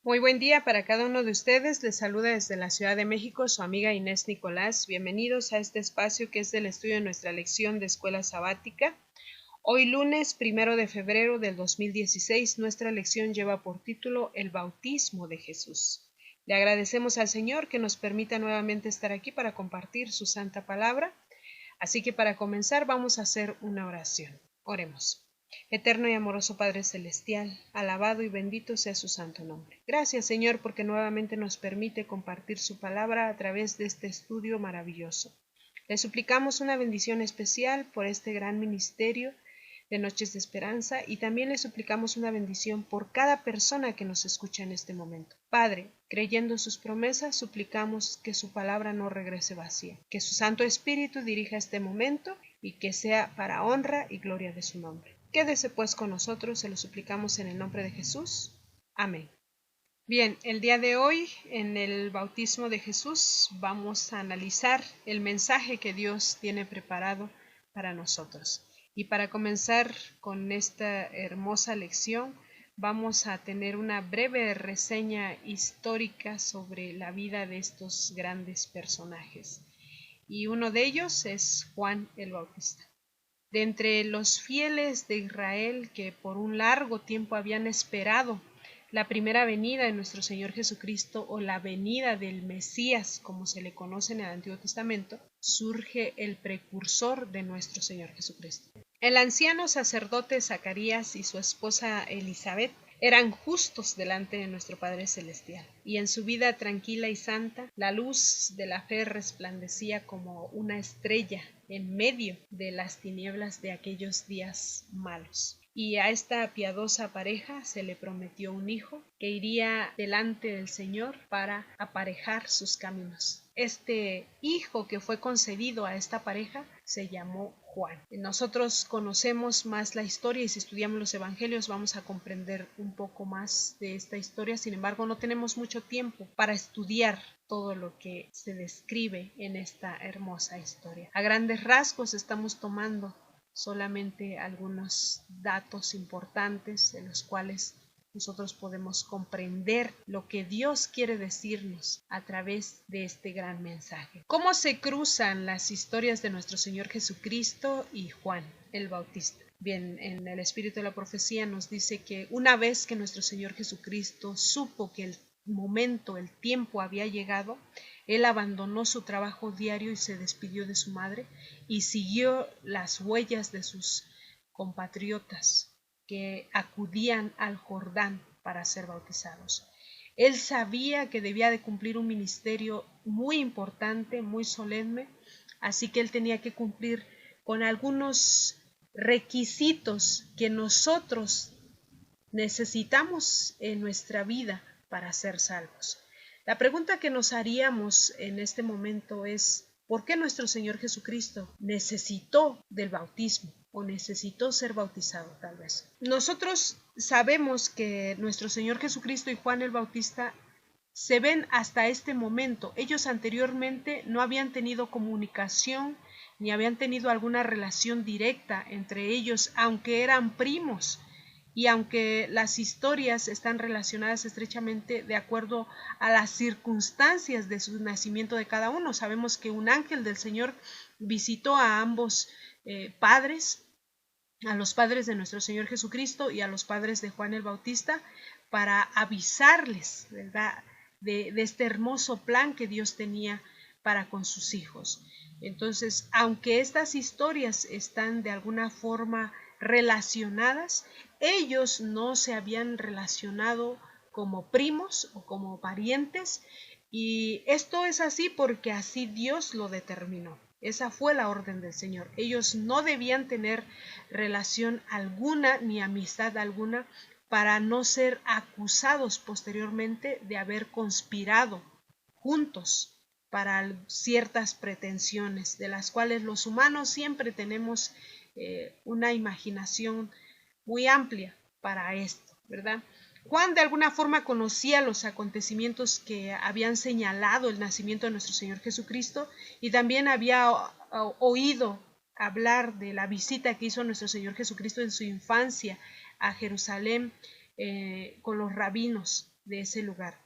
Muy buen día para cada uno de ustedes. Les saluda desde la Ciudad de México su amiga Inés Nicolás. Bienvenidos a este espacio que es del estudio de nuestra lección de escuela sabática. Hoy lunes 1 de febrero del 2016, nuestra lección lleva por título El bautismo de Jesús. Le agradecemos al Señor que nos permita nuevamente estar aquí para compartir su santa palabra. Así que para comenzar vamos a hacer una oración. Oremos. Eterno y amoroso Padre Celestial, alabado y bendito sea su santo nombre. Gracias, Señor, porque nuevamente nos permite compartir su palabra a través de este estudio maravilloso. Le suplicamos una bendición especial por este gran ministerio de Noches de Esperanza y también le suplicamos una bendición por cada persona que nos escucha en este momento. Padre, creyendo sus promesas, suplicamos que su palabra no regrese vacía, que su Santo Espíritu dirija este momento y que sea para honra y gloria de su nombre. Quédese pues con nosotros, se lo suplicamos en el nombre de Jesús. Amén. Bien, el día de hoy en el bautismo de Jesús vamos a analizar el mensaje que Dios tiene preparado para nosotros. Y para comenzar con esta hermosa lección, vamos a tener una breve reseña histórica sobre la vida de estos grandes personajes. Y uno de ellos es Juan el Bautista. De entre los fieles de Israel que por un largo tiempo habían esperado la primera venida de nuestro Señor Jesucristo o la venida del Mesías, como se le conoce en el Antiguo Testamento, surge el precursor de nuestro Señor Jesucristo. El anciano sacerdote Zacarías y su esposa Elizabeth eran justos delante de nuestro Padre Celestial, y en su vida tranquila y santa, la luz de la fe resplandecía como una estrella en medio de las tinieblas de aquellos días malos. Y a esta piadosa pareja se le prometió un hijo que iría delante del Señor para aparejar sus caminos. Este hijo que fue concedido a esta pareja se llamó Juan. Nosotros conocemos más la historia y si estudiamos los evangelios vamos a comprender un poco más de esta historia. Sin embargo, no tenemos mucho tiempo para estudiar todo lo que se describe en esta hermosa historia. A grandes rasgos estamos tomando solamente algunos datos importantes en los cuales nosotros podemos comprender lo que Dios quiere decirnos a través de este gran mensaje. ¿Cómo se cruzan las historias de nuestro Señor Jesucristo y Juan el Bautista? Bien, en el espíritu de la profecía nos dice que una vez que nuestro Señor Jesucristo supo que el momento, el tiempo había llegado, él abandonó su trabajo diario y se despidió de su madre y siguió las huellas de sus compatriotas que acudían al Jordán para ser bautizados. Él sabía que debía de cumplir un ministerio muy importante, muy solemne, así que él tenía que cumplir con algunos requisitos que nosotros necesitamos en nuestra vida para ser salvos. La pregunta que nos haríamos en este momento es, ¿por qué nuestro Señor Jesucristo necesitó del bautismo o necesitó ser bautizado tal vez? Nosotros sabemos que nuestro Señor Jesucristo y Juan el Bautista se ven hasta este momento. Ellos anteriormente no habían tenido comunicación ni habían tenido alguna relación directa entre ellos, aunque eran primos. Y aunque las historias están relacionadas estrechamente de acuerdo a las circunstancias de su nacimiento de cada uno, sabemos que un ángel del Señor visitó a ambos padres, a los padres de nuestro Señor Jesucristo y a los padres de Juan el Bautista, para avisarles, ¿verdad?, de este hermoso plan que Dios tenía para con sus hijos. Entonces, aunque estas historias están de alguna forma relacionadas, ellos no se habían relacionado como primos o como parientes, y esto es así porque así Dios lo determinó. Esa fue la orden del Señor. Ellos no debían tener relación alguna ni amistad alguna para no ser acusados posteriormente de haber conspirado juntos para ciertas pretensiones, de las cuales los humanos siempre tenemos una imaginación muy amplia para esto, ¿verdad? Juan de alguna forma conocía los acontecimientos que habían señalado el nacimiento de nuestro Señor Jesucristo y también había oído hablar de la visita que hizo nuestro Señor Jesucristo en su infancia a Jerusalén con los rabinos de ese lugar.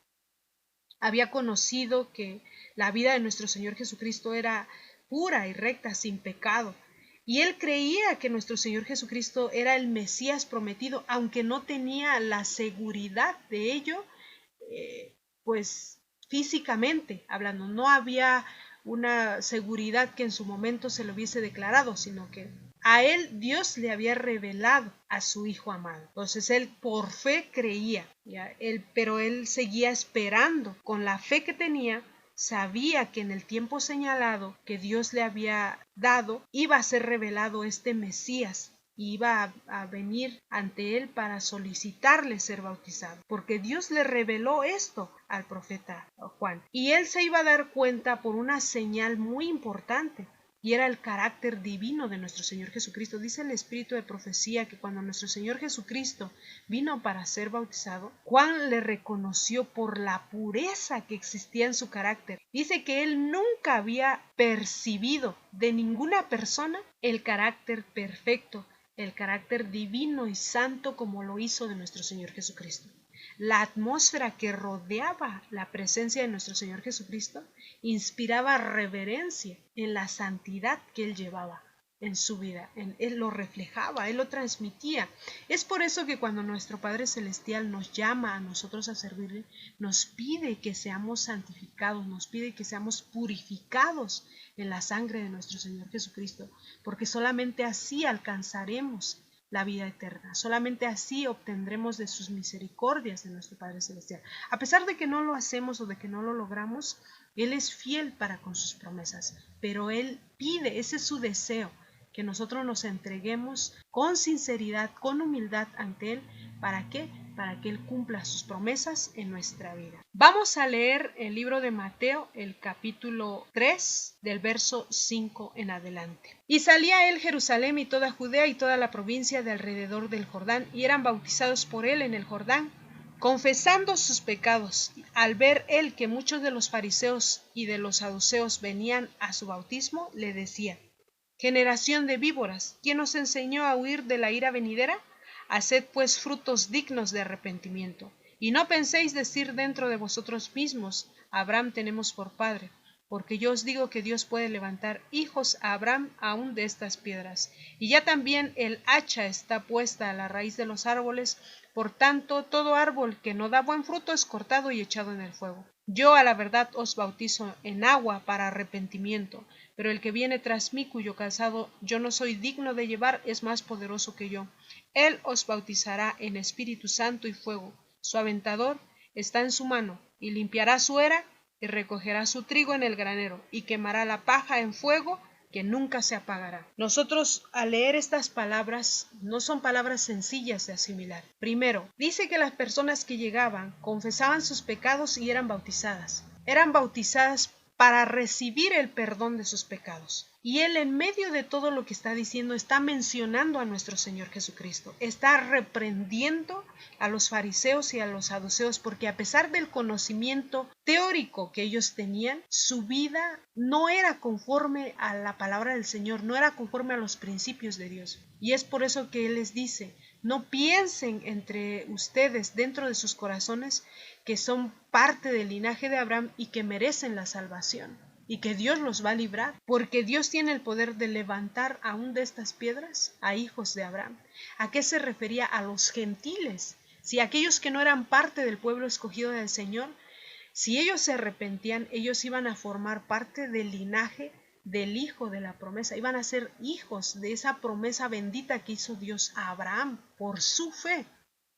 Había conocido que la vida de nuestro Señor Jesucristo era pura y recta, sin pecado. Y él creía que nuestro Señor Jesucristo era el Mesías prometido, aunque no tenía la seguridad de ello, pues físicamente hablando. No había una seguridad que en su momento se lo hubiese declarado, sino que a él Dios le había revelado a su Hijo amado. Entonces él por fe creía, pero él seguía esperando. Con la fe que tenía, sabía que en el tiempo señalado que Dios le había dado, iba a ser revelado este Mesías. Iba a venir ante él para solicitarle ser bautizado, porque Dios le reveló esto al profeta Juan. Y él se iba a dar cuenta por una señal muy importante, y era el carácter divino de nuestro Señor Jesucristo. Dice el Espíritu de Profecía que cuando nuestro Señor Jesucristo vino para ser bautizado, Juan le reconoció por la pureza que existía en su carácter. Dice que él nunca había percibido de ninguna persona el carácter perfecto, el carácter divino y santo como lo hizo de nuestro Señor Jesucristo. La atmósfera que rodeaba la presencia de nuestro Señor Jesucristo inspiraba reverencia en la santidad que él llevaba en su vida. Él lo reflejaba, él lo transmitía. Es por eso que cuando nuestro Padre Celestial nos llama a nosotros a servirle, nos pide que seamos santificados, nos pide que seamos purificados en la sangre de nuestro Señor Jesucristo, porque solamente así alcanzaremos la vida eterna. Solamente así obtendremos de sus misericordias de nuestro Padre Celestial. A pesar de que no lo hacemos o de que no lo logramos, Él es fiel para con sus promesas, pero Él pide, ese es su deseo, que nosotros nos entreguemos con sinceridad, con humildad ante Él. ¿Para qué? Para que Él cumpla sus promesas en nuestra vida. Vamos a leer el libro de Mateo, el capítulo 3, del verso 5 en adelante. Y salía él Jerusalén y toda Judea y toda la provincia de alrededor del Jordán, y eran bautizados por él en el Jordán, confesando sus pecados. Al ver él que muchos de los fariseos y de los saduceos venían a su bautismo, le decía: generación de víboras, ¿quién os enseñó a huir de la ira venidera? Haced pues frutos dignos de arrepentimiento, y no penséis decir dentro de vosotros mismos: Abraham tenemos por padre, porque yo os digo que Dios puede levantar hijos a Abraham aún de estas piedras. Y ya también el hacha está puesta a la raíz de los árboles, por tanto todo árbol que no da buen fruto es cortado y echado en el fuego. Yo a la verdad os bautizo en agua para arrepentimiento, pero el que viene tras mí, cuyo calzado yo no soy digno de llevar, es más poderoso que yo. Él os bautizará en Espíritu Santo y fuego. Su aventador está en su mano, y limpiará su era, y recogerá su trigo en el granero, y quemará la paja en fuego, que nunca se apagará. Nosotros, al leer estas palabras, no son palabras sencillas de asimilar. Primero, dice que las personas que llegaban confesaban sus pecados y eran bautizadas. Eran bautizadas para recibir el perdón de sus pecados. Y él, en medio de todo lo que está diciendo, está mencionando a nuestro Señor Jesucristo. Está reprendiendo a los fariseos y a los saduceos, porque a pesar del conocimiento teórico que ellos tenían, su vida no era conforme a la palabra del Señor, no era conforme a los principios de Dios. Y es por eso que él les dice: no piensen entre ustedes, dentro de sus corazones, que son parte del linaje de Abraham y que merecen la salvación, y que Dios los va a librar, porque Dios tiene el poder de levantar aún de estas piedras a hijos de Abraham. ¿A qué se refería? A los gentiles. Si aquellos que no eran parte del pueblo escogido del Señor, si ellos se arrepentían, ellos iban a formar parte del linaje del hijo de la promesa, iban a ser hijos de esa promesa bendita que hizo Dios a Abraham por su fe.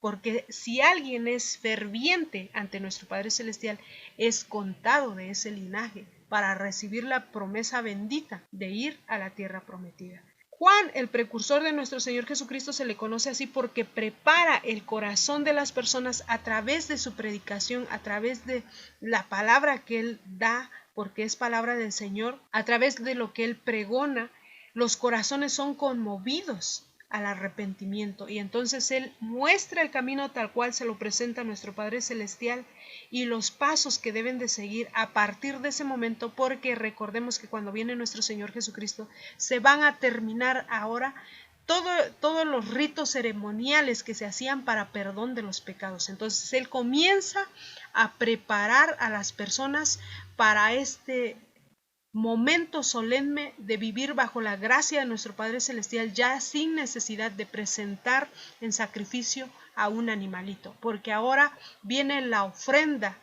Porque si alguien es ferviente ante nuestro Padre Celestial, es contado de ese linaje para recibir la promesa bendita de ir a la tierra prometida. Juan, el precursor de nuestro Señor Jesucristo, se le conoce así porque prepara el corazón de las personas a través de su predicación, a través de la palabra que él da, porque es palabra del Señor, a través de lo que él pregona. Los corazones son conmovidos al arrepentimiento, y entonces él muestra el camino tal cual se lo presenta a nuestro Padre Celestial y los pasos que deben de seguir a partir de ese momento, porque recordemos que cuando viene nuestro Señor Jesucristo se van a terminar ahora todos los ritos ceremoniales que se hacían para perdón de los pecados. Entonces él comienza a preparar a las personas para este momento solemne de vivir bajo la gracia de nuestro Padre Celestial, ya sin necesidad de presentar en sacrificio a un animalito, porque ahora viene la ofrenda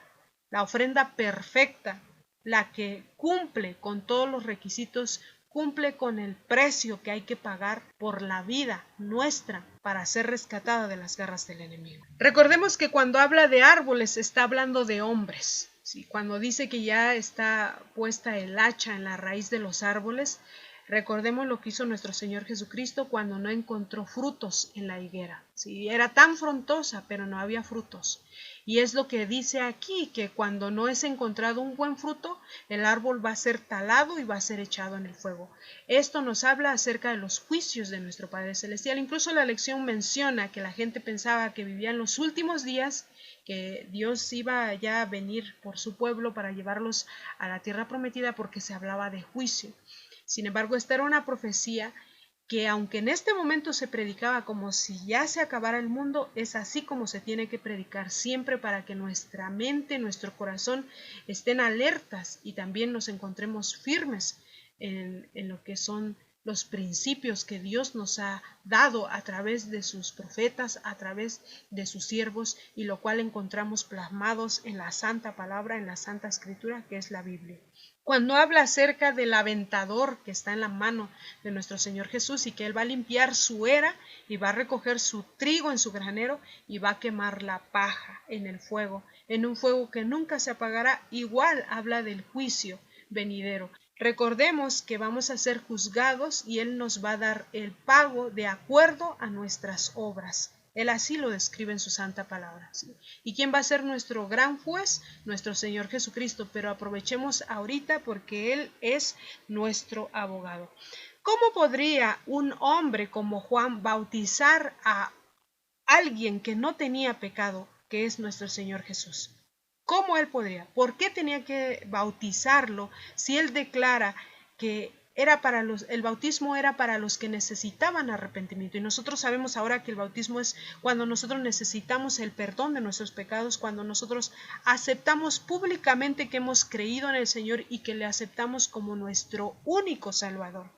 perfecta, la que cumple con todos los requisitos, cumple con el precio que hay que pagar por la vida nuestra para ser rescatada de las garras del enemigo. Recordemos que cuando habla de árboles está hablando de hombres. Sí, cuando dice que ya está puesta el hacha en la raíz de los árboles, recordemos lo que hizo nuestro Señor Jesucristo cuando no encontró frutos en la higuera. Sí, era tan frondosa, pero no había frutos. Y es lo que dice aquí, que cuando no es encontrado un buen fruto, el árbol va a ser talado y va a ser echado en el fuego. Esto nos habla acerca de los juicios de nuestro Padre Celestial. Incluso la lección menciona que la gente pensaba que vivía en los últimos días, que Dios iba ya a venir por su pueblo para llevarlos a la tierra prometida, porque se hablaba de juicio. Sin embargo, esta era una profecía que, aunque en este momento se predicaba como si ya se acabara el mundo, es así como se tiene que predicar siempre, para que nuestra mente, nuestro corazón estén alertas y también nos encontremos firmes en lo que son los principios que Dios nos ha dado a través de sus profetas, a través de sus siervos, y lo cual encontramos plasmados en la Santa Palabra, en la Santa Escritura, que es la Biblia. Cuando habla acerca del aventador que está en la mano de nuestro Señor Jesús, y que Él va a limpiar su era y va a recoger su trigo en su granero y va a quemar la paja en el fuego, en un fuego que nunca se apagará, igual habla del juicio venidero. Recordemos que vamos a ser juzgados y Él nos va a dar el pago de acuerdo a nuestras obras. Él así lo describe en su santa palabra, ¿sí? ¿Y quién va a ser nuestro gran juez? Nuestro Señor Jesucristo, pero aprovechemos ahorita porque Él es nuestro abogado. ¿Cómo podría un hombre como Juan bautizar a alguien que no tenía pecado, que es nuestro Señor Jesús? ¿Cómo él podría? ¿Por qué tenía que bautizarlo si él declara que el bautismo era para los que necesitaban arrepentimiento? Y nosotros sabemos ahora que el bautismo es cuando nosotros necesitamos el perdón de nuestros pecados, cuando nosotros aceptamos públicamente que hemos creído en el Señor y que le aceptamos como nuestro único Salvador.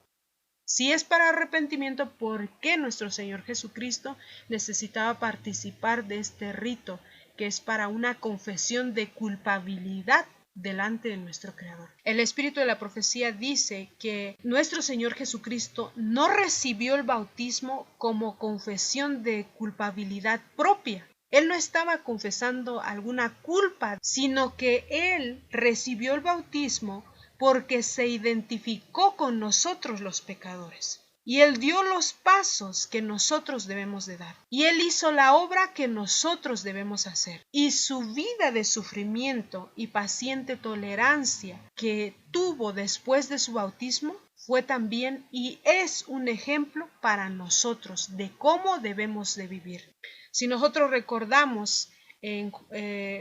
Si es para arrepentimiento, ¿por qué nuestro Señor Jesucristo necesitaba participar de este rito, que es para una confesión de culpabilidad delante de nuestro Creador? El espíritu de la profecía dice que nuestro Señor Jesucristo no recibió el bautismo como confesión de culpabilidad propia. Él no estaba confesando alguna culpa, sino que Él recibió el bautismo porque se identificó con nosotros los pecadores. Y Él dio los pasos que nosotros debemos de dar. Y Él hizo la obra que nosotros debemos hacer. Y su vida de sufrimiento y paciente tolerancia que tuvo después de su bautismo fue también y es un ejemplo para nosotros de cómo debemos de vivir. Si nosotros recordamos,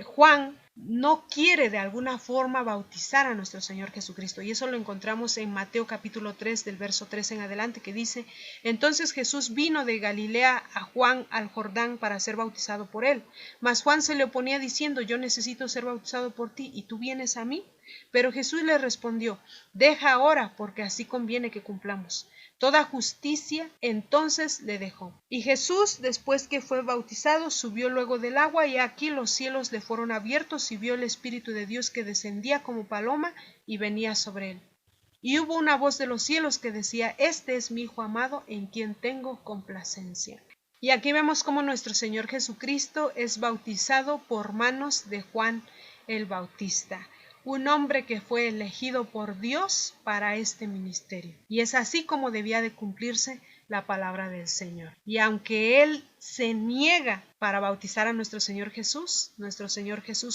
Juan no quiere de alguna forma bautizar a nuestro Señor Jesucristo, y eso lo encontramos en Mateo capítulo 3 del verso 3 en adelante, que dice: entonces Jesús vino de Galilea a Juan al Jordán para ser bautizado por él, mas Juan se le oponía diciendo: yo necesito ser bautizado por ti y tú vienes a mí. Pero Jesús le respondió: deja ahora, porque así conviene que cumplamos toda justicia. Entonces le dejó. Y Jesús, después que fue bautizado, subió luego del agua, y aquí los cielos le fueron abiertos, y vio el Espíritu de Dios que descendía como paloma y venía sobre él. Y hubo una voz de los cielos que decía: este es mi Hijo amado, en quien tengo complacencia. Y aquí vemos cómo nuestro Señor Jesucristo es bautizado por manos de Juan el Bautista, un hombre que fue elegido por Dios para este ministerio. Y es así como debía de cumplirse la palabra del Señor. Y aunque Él se niega para bautizar a nuestro Señor Jesús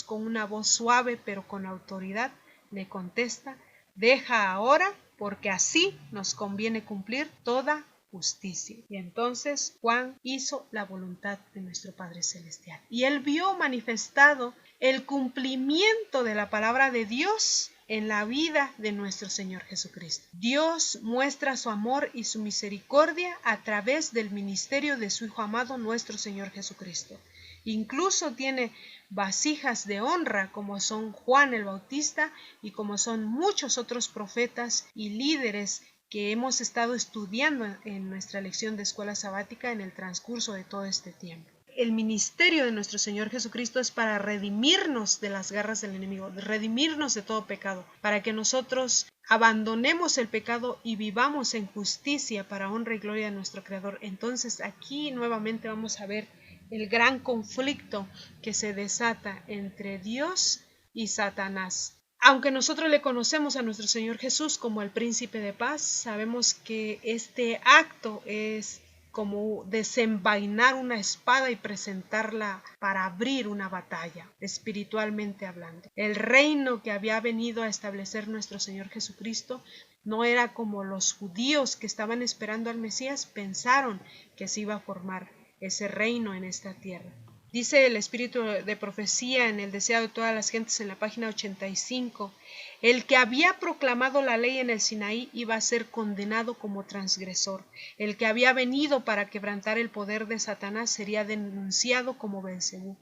con una voz suave pero con autoridad le contesta: deja ahora, porque así nos conviene cumplir toda justicia. Y entonces Juan hizo la voluntad de nuestro Padre Celestial. Y él vio manifestado el cumplimiento de la palabra de Dios en la vida de nuestro Señor Jesucristo. Dios muestra su amor y su misericordia a través del ministerio de su Hijo amado, nuestro Señor Jesucristo. Incluso tiene vasijas de honra como son Juan el Bautista y como son muchos otros profetas y líderes que hemos estado estudiando en nuestra lección de escuela sabática en el transcurso de todo este tiempo. El ministerio de nuestro Señor Jesucristo es para redimirnos de las garras del enemigo, redimirnos de todo pecado, para que nosotros abandonemos el pecado y vivamos en justicia para honra y gloria de nuestro Creador. Entonces aquí nuevamente vamos a ver el gran conflicto que se desata entre Dios y Satanás. Aunque nosotros le conocemos a nuestro Señor Jesús como el Príncipe de Paz, sabemos que este acto es como desenvainar una espada y presentarla para abrir una batalla, espiritualmente hablando. El reino que había venido a establecer nuestro Señor Jesucristo no era como los judíos que estaban esperando al Mesías pensaron que se iba a formar ese reino en esta tierra. Dice el espíritu de profecía en el deseado de todas las gentes en la página 85, el que había proclamado la ley en el Sinaí iba a ser condenado como transgresor. El que había venido para quebrantar el poder de Satanás sería denunciado como Beelzebú.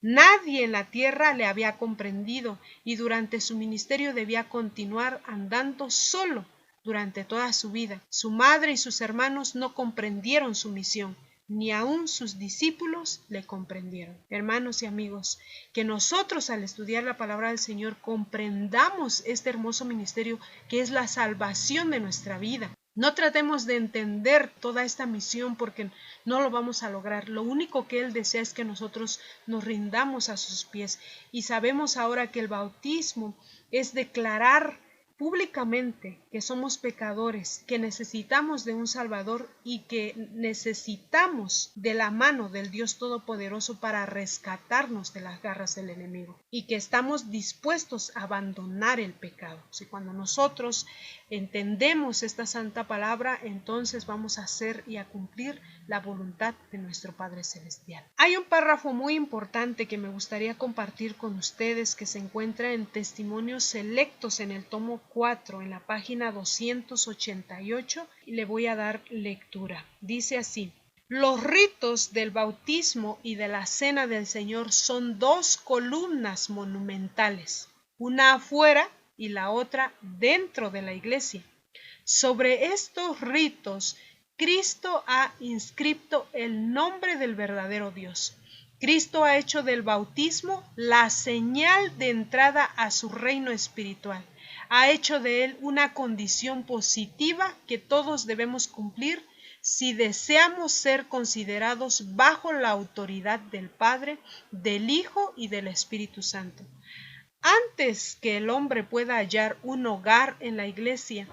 Nadie en la tierra le había comprendido y durante su ministerio debía continuar andando solo durante toda su vida. Su madre y sus hermanos no comprendieron su misión. Ni aun sus discípulos le comprendieron. Hermanos y amigos, que nosotros al estudiar la palabra del Señor comprendamos este hermoso ministerio que es la salvación de nuestra vida. No tratemos de entender toda esta misión porque no lo vamos a lograr. Lo único que Él desea es que nosotros nos rindamos a sus pies. Y sabemos ahora que el bautismo es declarar públicamente que somos pecadores, que necesitamos de un Salvador y que necesitamos de la mano del Dios Todopoderoso para rescatarnos de las garras del enemigo y que estamos dispuestos a abandonar el pecado. Si cuando nosotros entendemos esta santa palabra, entonces vamos a hacer y a cumplir la voluntad de nuestro Padre Celestial. Hay un párrafo muy importante que me gustaría compartir con ustedes que se encuentra en Testimonios Selectos en el tomo 4 en la página 288 y le voy a dar lectura. Dice así: los ritos del bautismo y de la cena del Señor son dos columnas monumentales, una afuera y la otra dentro de la iglesia. Sobre estos ritos Cristo ha inscrito el nombre del verdadero Dios. Cristo ha hecho del bautismo la señal de entrada a su reino espiritual. Ha hecho de él una condición positiva que todos debemos cumplir si deseamos ser considerados bajo la autoridad del Padre, del Hijo y del Espíritu Santo. Antes que el hombre pueda hallar un hogar en la iglesia,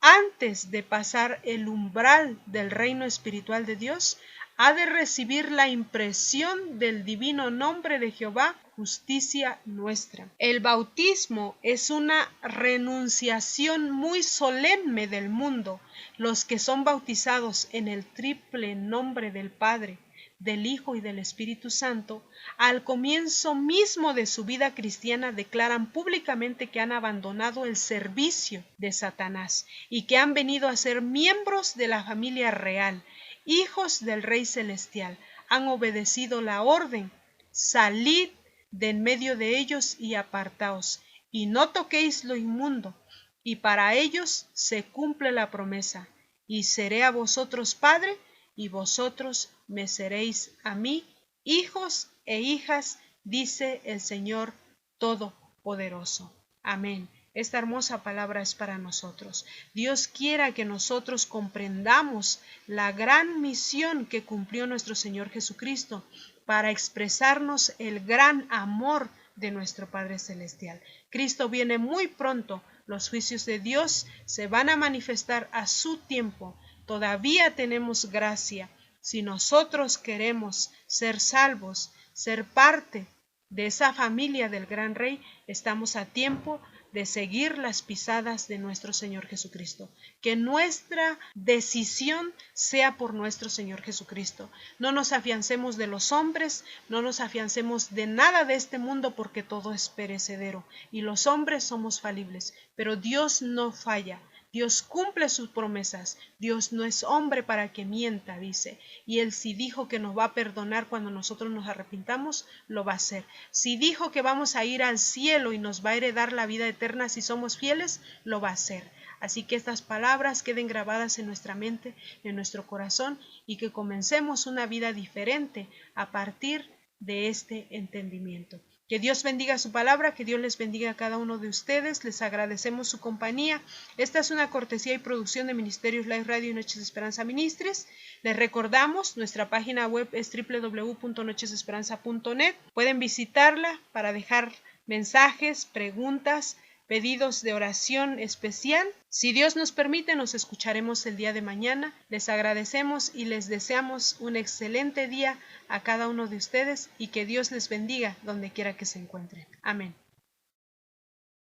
antes de pasar el umbral del reino espiritual de Dios, ha de recibir la impresión del divino nombre de Jehová, justicia nuestra. El bautismo es una renunciación muy solemne del mundo. Los que son bautizados en el triple nombre del Padre, del Hijo y del Espíritu Santo, al comienzo mismo de su vida cristiana declaran públicamente que han abandonado el servicio de Satanás y que han venido a ser miembros de la familia real, hijos del Rey Celestial. Han obedecido la orden: salid de en medio de ellos y apartaos, y no toquéis lo inmundo. Y para ellos se cumple la promesa: y seré a vosotros padre, y vosotros me seréis a mí hijos e hijas, dice el Señor Todopoderoso. Amén. Esta hermosa palabra es para nosotros. Dios quiera que nosotros comprendamos la gran misión que cumplió nuestro Señor Jesucristo para expresarnos el gran amor de nuestro Padre Celestial. Cristo viene muy pronto. Los juicios de Dios se van a manifestar a su tiempo. Todavía tenemos gracia. Si nosotros queremos ser salvos, ser parte de esa familia del gran Rey, estamos a tiempo de seguir las pisadas de nuestro Señor Jesucristo. Que nuestra decisión sea por nuestro Señor Jesucristo. No nos afiancemos de los hombres, no nos afiancemos de nada de este mundo, porque todo es perecedero y los hombres somos falibles, pero Dios no falla. Dios cumple sus promesas. Dios no es hombre para que mienta, dice. Y Él si dijo que nos va a perdonar cuando nosotros nos arrepintamos, lo va a hacer. Si dijo que vamos a ir al cielo y nos va a heredar la vida eterna si somos fieles, lo va a hacer. Así que estas palabras queden grabadas en nuestra mente, en nuestro corazón, y que comencemos una vida diferente a partir de este entendimiento. Que Dios bendiga su palabra, que Dios les bendiga a cada uno de ustedes. Les agradecemos su compañía. Esta es una cortesía y producción de Ministerios Live Radio y Noches de Esperanza Ministries. Les recordamos, nuestra página web es www.nochesdeesperanza.net. Pueden visitarla para dejar mensajes, preguntas, pedidos de oración especial. Si Dios nos permite, nos escucharemos el día de mañana. Les agradecemos y les deseamos un excelente día a cada uno de ustedes y que Dios les bendiga donde quiera que se encuentren. Amén.